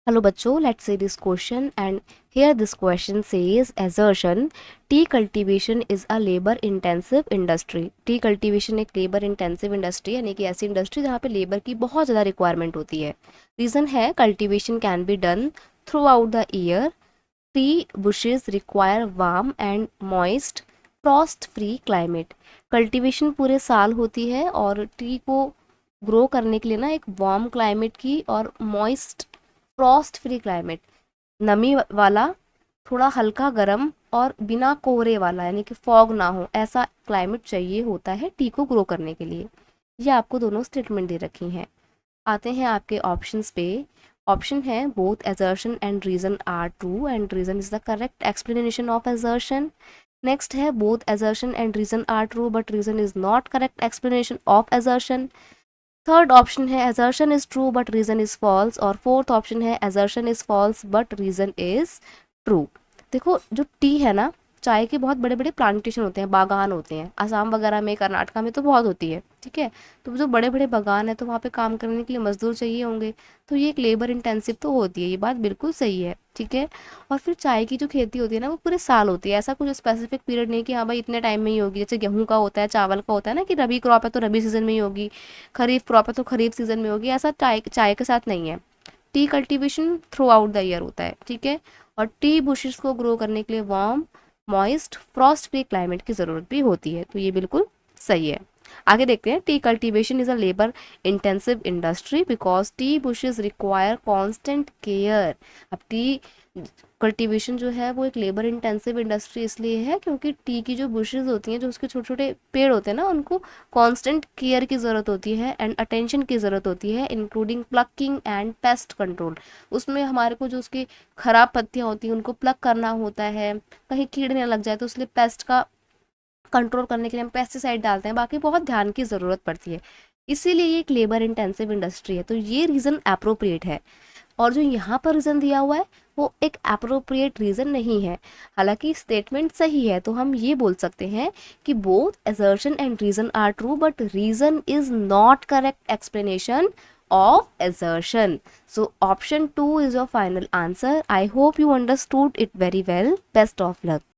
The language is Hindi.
Hello बच्चों, let's say this question and here this question says assertion tea cultivation is a labor intensive industry। T cultivation एक लेबर इंटेंसिव इंडस्ट्री यानी कि ऐसी इंडस्ट्री जहाँ पे लेबर की बहुत ज़्यादा रिक्वायरमेंट होती है। रीज़न है cultivation can be done through out the year. T bushes require warm and moist Frost free climate. Cultivation पूरे साल होती है और टी को ग्रो करने के लिए ना एक वार्म क्लाइमेट की और मॉइस्ट फ्रॉस्ट फ्री क्लाइमेट, नमी वाला, थोड़ा हल्का गर्म और बिना कोहरे वाला यानी कि फॉग ना हो ऐसा क्लाइमेट चाहिए होता है टी को ग्रो करने के लिए। ये आपको दोनों स्टेटमेंट दे रखी हैं। आते हैं आपके ऑप्शंस पे। ऑप्शन है both assertion and reason are true and reason is the correct explanation of assertion। Next है both assertion and reason are true but reason is not correct explanation of assertion। Third option है assertion is true but reason is false और फोर्थ ऑप्शन है assertion is false but reason is true. देखो जो टी है ना, चाय के बहुत बड़े बड़े प्लांटेशन होते हैं, बागान होते हैं, असम वगैरह में, कर्नाटका में तो बहुत होती है, ठीक है। तो जो बड़े बड़े बागान है तो वहाँ पे काम करने के लिए मजदूर चाहिए होंगे, तो ये एक लेबर इंटेंसिव तो होती है, ये बात बिल्कुल सही है, ठीक है। और फिर चाय की जो खेती होती है ना वो पूरे साल होती है, ऐसा कुछ स्पेसिफिक पीरियड नहीं कि हाँ भाई इतने टाइम में ही होगी। जैसे गेहूं का होता है, चावल का होता है ना कि रबी क्रॉप है तो रबी सीजन में ही होगी, खरीफ क्रॉप है तो खरीफ सीजन में होगी, ऐसा चाय चाय के साथ नहीं है। T cultivation through out the year होता है, ठीक है। और टी बुशेस को ग्रो करने के लिए warm moist Frost free climate की ज़रूरत भी होती है, तो ये बिल्कुल सही है। आगे देखते हैं। T cultivation is a labour intensive industry because T bushes require constant care. अब टी कल्टीवेशन जो है वो एक लेबर इंटेंसिव इंडस्ट्री इसलिए है क्योंकि टी की जो बुशेस होती हैं, जो उसके छोटे छोटे पेड़ होते हैं ना, उनको कांस्टेंट केयर की ज़रूरत होती है एंड अटेंशन की ज़रूरत होती है, including plucking and pest control. उसमें हमारे को जो उसकी खराब पत्तियां होती हैं उनको प्लक करना होता है, कहीं कीड़े ना लग जाए तो इसलिए पेस्ट का कंट्रोल करने के लिए हम पेस्टिसाइड डालते हैं, बाकी बहुत ध्यान की ज़रूरत पड़ती है, इसीलिए ये एक लेबर इंटेंसिव इंडस्ट्री है, तो ये रीज़न अप्रोप्रिएट है। और जो यहाँ पर रीज़न दिया हुआ है वो एक अप्रोप्रिएट रीज़न नहीं है। हालांकि स्टेटमेंट सही है तो हम ये बोल सकते हैं कि both assertion and reason are true but reason is not correct explanation of assertion. So option 2 is your final answer. I hope you understood it very well. Best of luck.